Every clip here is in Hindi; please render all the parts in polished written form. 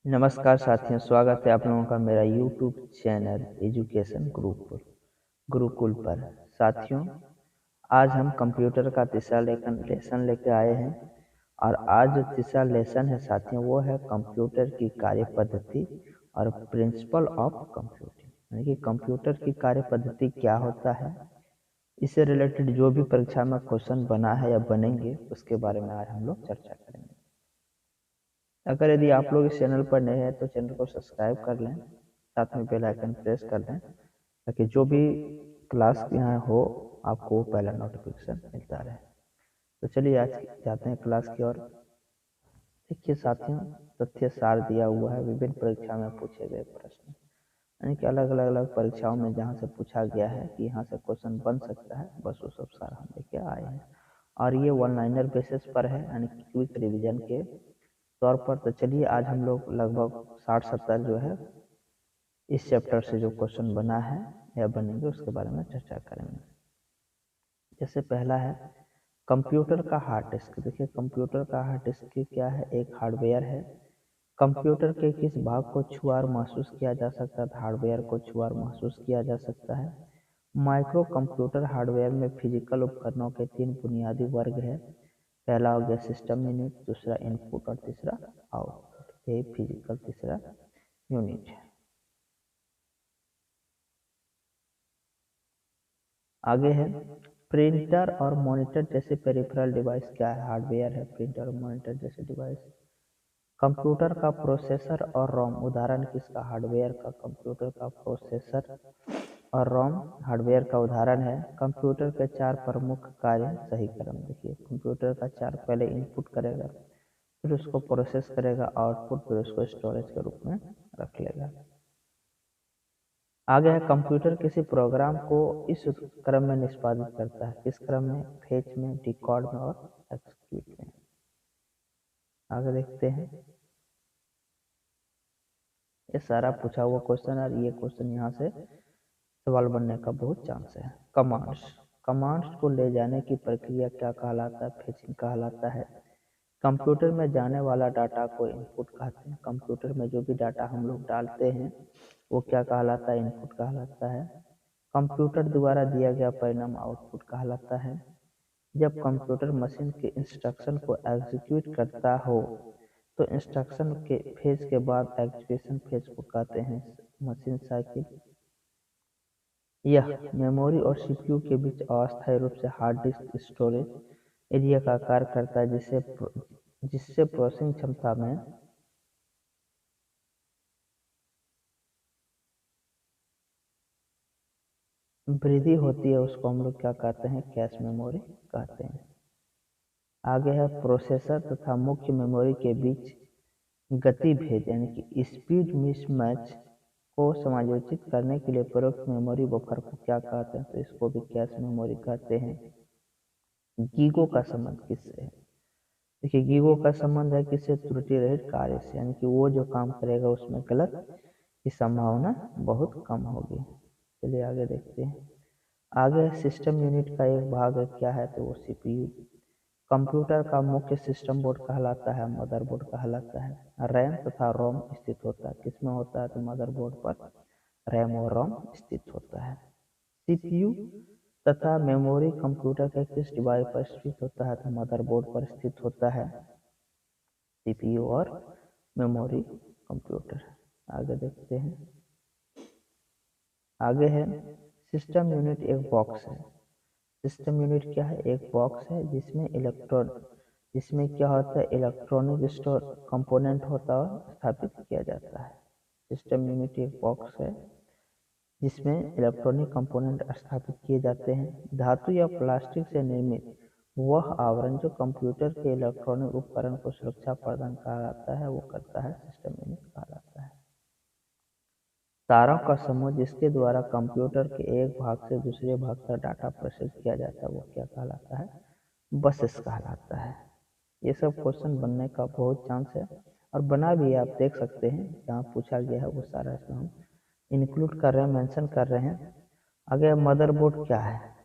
नमस्कार साथियों, स्वागत है आप लोगों का मेरा यूट्यूब चैनल एजुकेशन गुरुकुल पर। साथियों, आज हम कंप्यूटर का तीसरा लेसन लेके आए हैं और आज जो तीसरा लेसन है साथियों, वो है कंप्यूटर की कार्य पद्धति और प्रिंसिपल ऑफ कंप्यूटिंग, यानी कि कंप्यूटर की कार्य पद्धति क्या होता है। इससे रिलेटेड जो भी परीक्षा में क्वेश्चन बना है या बनेंगे उसके बारे में आज हम लोग चर्चा करेंगे। अगर यदि आप लोग इस चैनल पर नए हैं तो चैनल को सब्सक्राइब कर लें, साथ में बेल आइकन प्रेस कर लें ताकि जो भी क्लास यहाँ हो आपको पहला नोटिफिकेशन मिलता रहे। तो चलिए आज जाते हैं क्लास की ओर। देखिए साथियों, तथ्य सार दिया हुआ है विभिन्न परीक्षा में पूछे गए प्रश्न, यानी कि अलग अलग परीक्षाओं में जहाँ से पूछा गया है कि यहाँ से क्वेश्चन बन सकता है, बस वो सब सारा हम लेके आए हैं। और ये वन लाइनर बेसिस पर है, यानी कि क्विक रिवीजन के तौर पर। तो चलिए आज हम लोग लगभग 60-70 जो है इस चैप्टर से जो क्वेश्चन बना है या बनेंगे उसके बारे में चर्चा करेंगे। जैसे पहला है कंप्यूटर का हार्ड डिस्क। देखिए कंप्यूटर का हार्ड डिस्क क्या है, एक हार्डवेयर है। कंप्यूटर के किस भाग को छुआ और महसूस किया जा सकता है, हार्डवेयर को छुआ और महसूस किया जा सकता है। माइक्रो कंप्यूटर हार्डवेयर में फिजिकल उपकरणों के 3 बुनियादी वर्ग है। पहला हो गया सिस्टम यूनिट, दूसरा इनपुट और तीसरा आउटपुट। यही फिजिकल तीसरा यूनिट है। आगे है प्रिंटर और मॉनिटर जैसे पेरिफेरल डिवाइस क्या है, हार्डवेयर है प्रिंटर और मॉनिटर जैसे डिवाइस। कंप्यूटर का प्रोसेसर और रोम, उदाहरण किसका, हार्डवेयर का। कंप्यूटर का प्रोसेसर और रोम हार्डवेयर का उदाहरण है। कंप्यूटर के 4 प्रमुख कार्य सही क्रम। देखिए कंप्यूटर का 4, पहले इनपुट करेगा, फिर उसको प्रोसेस करेगा, आउटपुट, फिर उसको स्टोरेज के रूप में रख लेगा। आगे है कंप्यूटर किसी प्रोग्राम को इस क्रम में निष्पादित करता है, किस क्रम में, फेच में, डिकोड में और एक्जीक्यूट में। आगे देखते हैं, ये सारा पूछा हुआ क्वेश्चन और ये क्वेश्चन यहाँ से सवाल बनने का बहुत चांस है। कमांड्स, कमांड्स को ले जाने की प्रक्रिया क्या कहलाता है, फेचिंग कहलाता है। कंप्यूटर में जाने वाला डाटा को इनपुट कहते हैं। कंप्यूटर में जो भी डाटा हम लोग डालते हैं वो क्या कहलाता है, इनपुट कहलाता है। कंप्यूटर द्वारा दिया गया परिणाम आउटपुट कहलाता है। जब कंप्यूटर मशीन के इंस्ट्रक्शन को एग्जीक्यूट करता हो तो इंस्ट्रक्शन के फेज के बाद एग्जीक्यूशन फेज को कहते हैं मशीन साइकिल। यह मेमोरी और सीपीयू के बीच अस्थायी रूप से हार्ड डिस्क स्टोरेज एरिया का कार्य करता है, जिससे प्रोसेसिंग क्षमता में वृद्धि होती है। उसको हम लोग क्या कहते हैं, कैश मेमोरी कहते हैं। आगे है प्रोसेसर तथा मुख्य मेमोरी के बीच गति भेद, यानी कि स्पीड मिसमैच को समायोजित करने के लिए प्रयुक्त मेमोरी बफर को क्या कहते हैं, तो इसको भी कैश मेमोरी कहते हैं। गीगो का संबंध किससे है, देखिए गीगो का संबंध है किससे, त्रुटि रहित कार्य से, यानी कि वो जो काम करेगा उसमें गलत की संभावना बहुत कम होगी। चलिए आगे देखते हैं। आगे सिस्टम यूनिट का एक भाग है, क्या है, तो वो सीपीयू। कंप्यूटर का मुख्य सिस्टम बोर्ड कहलाता है, मदरबोर्ड कहलाता है। रैम तथा रोम स्थित होता है, किसमें होता है, तो मदरबोर्ड पर रैम और रोम स्थित होता है। सीपीयू तथा मेमोरी कंप्यूटर के किस डिवाइस पर स्थित होता है, तो मदरबोर्ड पर स्थित होता है सीपीयू और मेमोरी कंप्यूटर। आगे देखते हैं। आगे है सिस्टम यूनिट एक बॉक्स है। सिस्टम यूनिट क्या है, एक बॉक्स है जिसमें क्या होता है, इलेक्ट्रॉनिक स्टोर कंपोनेंट होता है स्थापित किया जाता है। सिस्टम यूनिट एक बॉक्स है जिसमें इलेक्ट्रॉनिक कंपोनेंट स्थापित किए जाते हैं। धातु या प्लास्टिक से निर्मित वह आवरण जो कंप्यूटर के इलेक्ट्रॉनिक उपकरण को सुरक्षा प्रदान कराता है वो करता है सिस्टम यूनिट कहलाता है। तारों का समूह जिसके द्वारा कंप्यूटर के एक भाग से दूसरे भाग तक डाटा प्रोसेस किया जाता है वो क्या कहलाता है, बसेस कहलाता है। ये सब क्वेश्चन बनने का बहुत चांस है और बना भी है, आप देख सकते हैं जहाँ पूछा गया है वो सारा इसमें हम इंक्लूड कर रहे हैं, मेंशन कर रहे हैं। आगे मदरबोर्ड क्या है,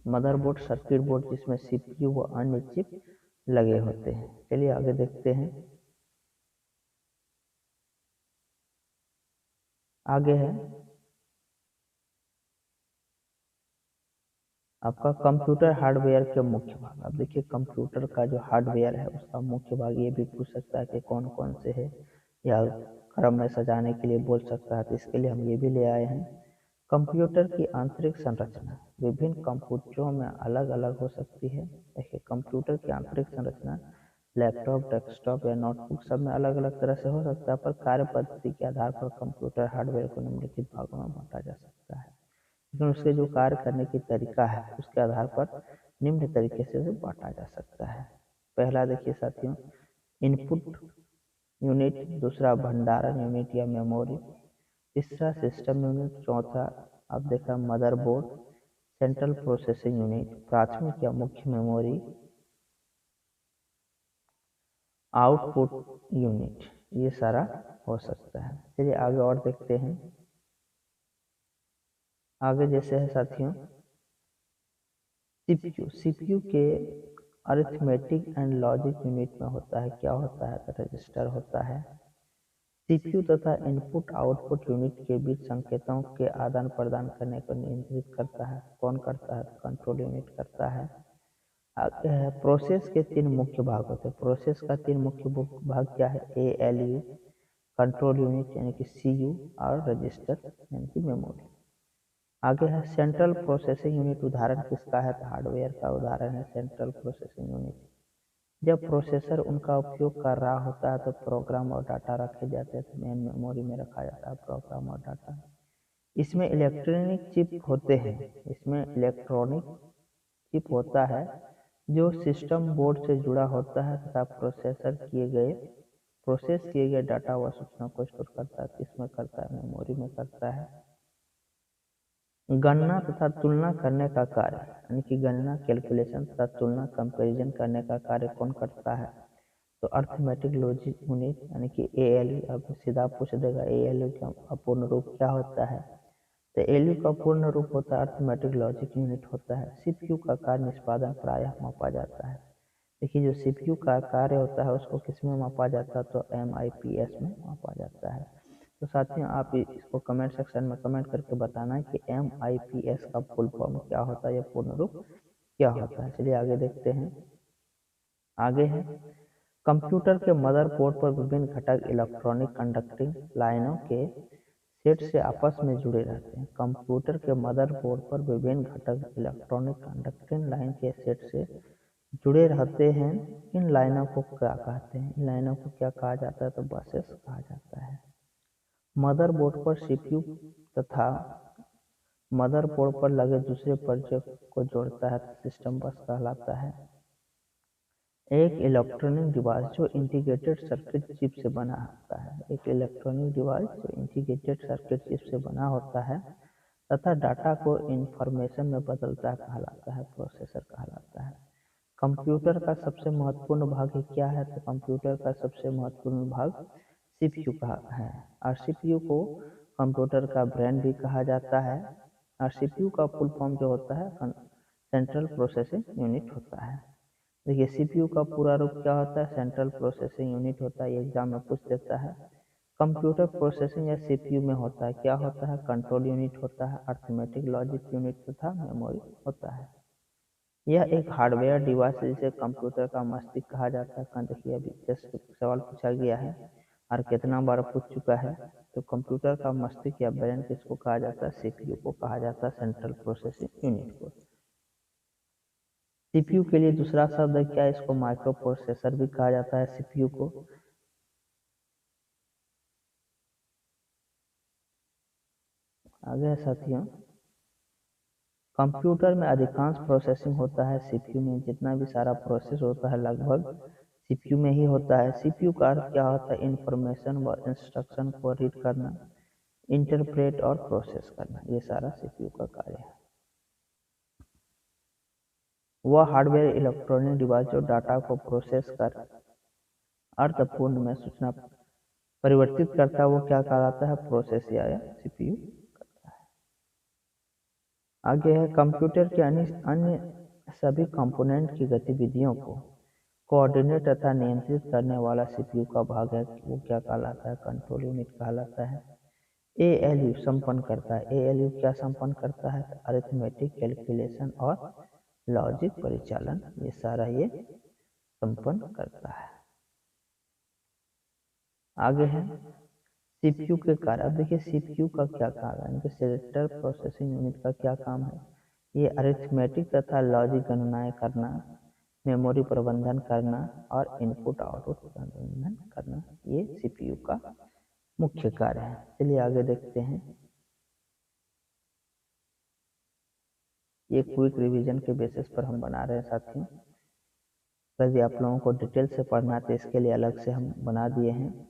मदरबोर्ड सर्किट बोर्ड जिसमें सीपीयू व अन्य चिप लगे होते हैं। चलिए आगे देखते हैं। आगे है आपका कंप्यूटर हार्डवेयर के मुख्य भाग। अब देखिए कंप्यूटर का जो हार्डवेयर है उसका मुख्य भाग ये भी पूछ सकता है कि कौन कौन से है, या क्रम में सजाने के लिए बोल सकता है, तो इसके लिए हम ये भी ले आए हैं। कंप्यूटर की आंतरिक संरचना विभिन्न कंप्यूटरों में अलग अलग हो सकती है। देखिए कंप्यूटर की आंतरिक संरचना लैपटॉप, डेस्कटॉप या नोटबुक सब में अलग अलग तरह से हो सकता है, पर कार्य पद्धति के आधार पर कंप्यूटर हार्डवेयर को निम्नलिखित भागों में बांटा जा सकता है। लेकिन उसके जो कार्य करने की तरीका है उसके आधार पर निम्न तरीके से उसे बांटा जा सकता है। पहला देखिए साथियों, इनपुट यूनिट, दूसरा भंडारण यूनिट या मेमोरी, तीसरा सिस्टम यूनिट, चौथा आप देखा मदरबोर्ड, सेंट्रल प्रोसेसिंग यूनिट, प्राथमिक या मुख्य मेमोरी, आउटपुट यूनिट, ये सारा हो सकता है। चलिए आगे और देखते हैं। आगे जैसे है साथियों सीपीयू। सीपीयू के अरिथमेटिक एंड लॉजिक यूनिट में होता है, क्या होता है, तो रजिस्टर होता है। सीपीयू तथा इनपुट आउटपुट यूनिट के बीच संकेतों के आदान प्रदान करने को नियंत्रित करता है। कौन करता है, कंट्रोल यूनिट करता है। आगे है प्रोसेस के तीन मुख्य भाग होते हैं। प्रोसेस का तीन मुख्य भाग क्या है, एएलयू, कंट्रोल यूनिट यानी कि सीयू, और रजिस्टर यानी कि मेमोरी। आगे है सेंट्रल प्रोसेसिंग यूनिट। उदाहरण किसका है, तो हार्डवेयर का उदाहरण है सेंट्रल प्रोसेसिंग यूनिट। जब प्रोसेसर उनका उपयोग कर रहा होता है तो प्रोग्राम और डाटा रखे जाते हैं, तो मेन मेमोरी में रखा जाता है प्रोग्राम और डाटा। इसमें इलेक्ट्रॉनिक चिप होते हैं, इसमें इलेक्ट्रॉनिक चिप होता है जो सिस्टम बोर्ड से जुड़ा होता है तथा प्रोसेस किए गए डाटा व सूचना को स्टोर करता है। किसमें करता है, मेमोरी में करता है। गणना तथा तुलना करने का कार्य यानी कि गणना, कैलकुलेशन तथा तुलना, कंपैरिजन करने का कार्य कौन करता है, तो अर्थमेटिक लॉजिक यूनिट यानी कि एएलयू। अब सीधा पूछ देगा एएलयू का अपूर्ण रूप क्या होता है, तो एएलयू का पूर्ण रूप होता है अर्थमेटिक लॉजिक यूनिट होता है। सीपीयू का कार्य निष्पादन प्रायः मापा जाता है। देखिए जो सीपीयू का कार्य होता है उसको किस में मापा जाता है, तो एमआईपीएस में मापा जाता है। तो साथियों आप इसको कमेंट सेक्शन में कमेंट करके बताना है कि एमआईपीएस का फुल फॉर्म क्या होता है या पूर्ण रूप क्या होता है। चलिए आगे देखते हैं। आगे है कंप्यूटर के मदरबोर्ड पर विभिन्न घटक इलेक्ट्रॉनिक कंडक्टिंग लाइनों के सेट से आपस में जुड़े रहते हैं। कंप्यूटर के मदरबोर्ड पर विभिन्न घटक इलेक्ट्रॉनिक कंडक्टिंग लाइन के सेट से जुड़े रहते हैं। इन लाइनों को क्या कहते हैं, इन लाइनों को क्या कहा जाता है, तो बसेस कहा जाता है। मदरबोर्ड पर सीपीयू तथा मदरबोर्ड पर लगे दूसरे पर्चे को जोड़ता है तो सिस्टम बस कहलाता है। एक इलेक्ट्रॉनिक डिवाइस जो इंटीग्रेटेड सर्किट चिप से बना होता है, एक इलेक्ट्रॉनिक डिवाइस जो इंटीग्रेटेड सर्किट चिप से बना होता है तथा डाटा को इंफॉर्मेशन में बदलता है कहलाता है, प्रोसेसर कहलाता है। कंप्यूटर का सबसे महत्वपूर्ण भाग क्या है, तो कंप्यूटर का सबसे महत्वपूर्ण भाग सीपीयू का है, और सीपीयू को कंप्यूटर का ब्रेन भी कहा जाता है। और सीपीयू का फुल फॉर्म जो होता है सेंट्रल प्रोसेसिंग यूनिट होता है। देखिए सीपीयू का पूरा रूप क्या होता है, सेंट्रल प्रोसेसिंग यूनिट होता है, ये एग्जाम में पूछ देता है। कंप्यूटर प्रोसेसिंग या सीपीयू में होता है, क्या होता है, कंट्रोल यूनिट होता है, अर्थमेटिक लॉजिक यूनिट तथा मेमोरी होता है। यह एक हार्डवेयर डिवाइस है जिसे कंप्यूटर का मस्तिष्क कहा जाता है। देखिए अभी जस्ट सवाल पूछा गया है और कितना बार पूछ चुका है, तो कंप्यूटर का मस्तिष्क या ब्रेन किसको कहा जाता है, सीपीयू को कहा जाता है, सेंट्रल प्रोसेसिंग यूनिट को। सीपीयू के लिए दूसरा शब्द है क्या, इसको माइक्रो प्रोसेसर भी कहा जाता है सीपीयू को। आगे है साथियों, कंप्यूटर में अधिकांश प्रोसेसिंग होता है सीपीयू में। जितना भी सारा प्रोसेस होता है लगभग सीपीयू में ही होता है। सीपीयू का अर्थ क्या होता है, इंफॉर्मेशन व इंस्ट्रक्शन को रीड करना, इंटरप्रेट और प्रोसेस करना, ये सारा सीपीयू का कार्य है। वह हार्डवेयर इलेक्ट्रॉनिक डिवाइस जो डाटा को प्रोसेस कर अर्थपूर्ण में सूचना परिवर्तित करता है वो क्या कहलाता है, प्रोसेस या सीपीयू। आगे है कंप्यूटर के अन्य सभी कंपोनेंट की गतिविधियों को कोऑर्डिनेट तथा नियंत्रित करने वाला सीपीयू का भाग है, वो क्या कहलाता है, कंट्रोल यूनिट कहलाता है। ALU संपन्न करता है। ALU क्या संपन्न करता है? अरिथमेटिक कैलकुलेशन और लॉजिक परिचालन, ये सारा ये संपन्न करता है। आगे है CPU के कार्य। अब देखिए CPU का क्या काम है, इनके सेंट्रल प्रोसेसिंग यूनिट का क्या काम है? ये अरिथमेटिक तथा लॉजिक गणनाएं करना, मेमोरी प्रबंधन करना और इनपुट आउटपुट प्रबंधन करना, ये CPU का मुख्य कार्य है। चलिए आगे देखते हैं। ये क्विक रिवीजन के बेसिस पर हम बना रहे हैं साथियों। यदि आप लोगों को डिटेल से पढ़ना है तो इसके लिए अलग से हम बना दिए हैं,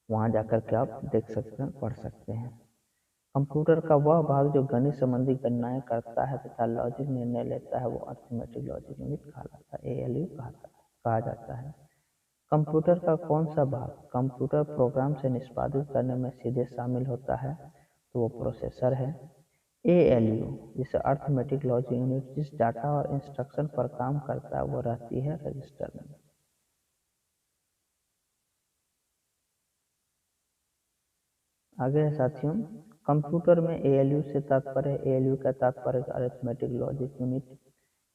वहां जाकर के आप देख सकते हैं, पढ़ सकते हैं। कंप्यूटर का वह भाग जो गणित संबंधी गणनाएं करता है तथा लॉजिक निर्णय लेता है, वो अरिथमेटिक लॉजिक यूनिट कहलाता है, ALU कहा जाता है। कंप्यूटर का कौन सा भाग कंप्यूटर प्रोग्राम से निष्पादित करने में सीधे शामिल होता है, तो वो प्रोसेसर है। ALU जिसे अरिथमेटिक लॉजिक यूनिट जिस डाटा और इंस्ट्रक्शन पर काम करता है वो रहती है रजिस्टर में। आगे है साथियों, कंप्यूटर में ALU से तात्पर्य, ALU का तात्पर्य अरिथमेटिक लॉजिक यूनिट।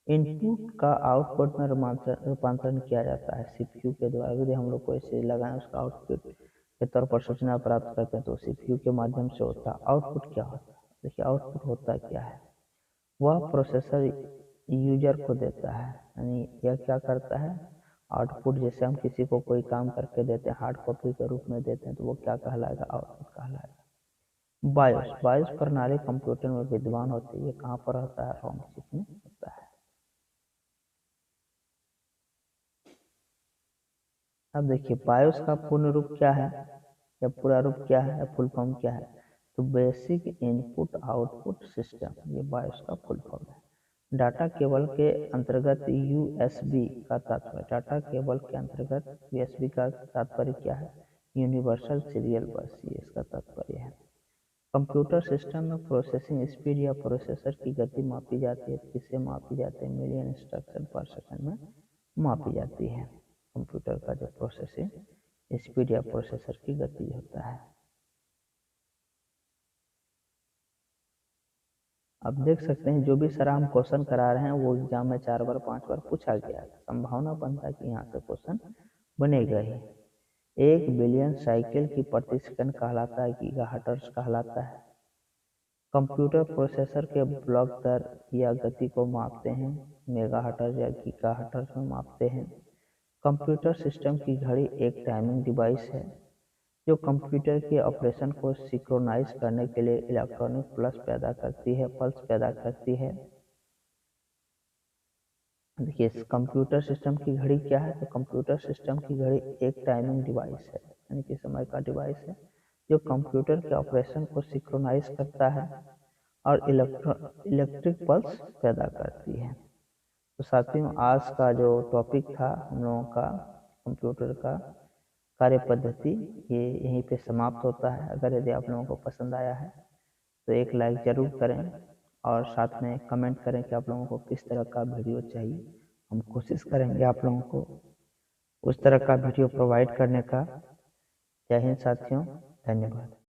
इनपुट का आउटपुट में रूपांतरण किया जाता है CPU के द्वारा। यदि हम लोग को ऐसे लगाएं, उसका आउटपुट के तौर पर सूचना प्राप्त करते हैं तो CPU के माध्यम से होता है। आउटपुट क्या होता है? देखिए आउटपुट होता क्या है, वह प्रोसेसर यूजर को देता है, यानी यह क्या करता है, आउटपुट। जैसे हम किसी को कोई काम करके देते हैं, हार्ड कॉपी के रूप में देते हैं, तो वो क्या कहलाएगा? आउटपुट कहलाएगा। बायोस, बायोस प्रणाली कंप्यूटर में विद्यमान होती है। ये कहाँ पर होता है? रोम चिप में होता है। अब देखिए बायोस का पूर्ण रूप क्या है या पूरा रूप क्या है या फुल फॉर्म क्या है? तो बेसिक इनपुट आउटपुट सिस्टम, ये बायोस का फुल फॉर्म है। डाटा केबल के अंतर्गत USB का तात्पर्य, डाटा केबल के अंतर्गत USB का तात्पर्य क्या है? यूनिवर्सल सीरियल बस, ये इसका तात्पर्य है। कंप्यूटर सिस्टम में प्रोसेसिंग स्पीड या प्रोसेसर की गति मापी जाती है। किससे मापी जाती है? मिलियन इंस्ट्रक्शन पर सेकंड में मापी जाती है। कंप्यूटर का जो प्रोसेसिंग स्पीड या प्रोसेसर की गति होता है। अब देख सकते हैं जो भी सर हम क्वेश्चन करा रहे हैं वो एग्जाम में 4 बार 5 बार पूछा गया है। संभावना बनता है कि यहाँ से क्वेश्चन बनेगा ही। 1 बिलियन साइकिल की प्रति सेकंड कहलाता है गीगाहर्ट्ज कहलाता है। कंप्यूटर प्रोसेसर के ब्लॉक दर या गति को मापते हैं, मेगाहर्ट्ज या गीगाहर्ट्ज में मापते हैं। कंप्यूटर सिस्टम की घड़ी एक टाइमिंग डिवाइस है जो कंप्यूटर के ऑपरेशन को सिंक्रोनाइज करने के लिए इलेक्ट्रॉनिक पल्स पैदा करती है। देखिए कंप्यूटर सिस्टम की घड़ी क्या है? तो कंप्यूटर सिस्टम की घड़ी एक टाइमिंग डिवाइस है, यानी कि समय का डिवाइस है जो कंप्यूटर के ऑपरेशन को सिंक्रोनाइज करता है और इलेक्ट्रिक पल्स पैदा करती है। तो साथियों आज का जो टॉपिक था हम लोगों का कंप्यूटर का कार्य पद्धति, ये यहीं पे समाप्त होता है। अगर यदि आप लोगों को पसंद आया है तो एक लाइक ज़रूर करें और साथ में कमेंट करें कि आप लोगों को किस तरह का वीडियो चाहिए। हम कोशिश करेंगे आप लोगों को उस तरह का वीडियो प्रोवाइड करने का। जय हिंद साथियों, धन्यवाद।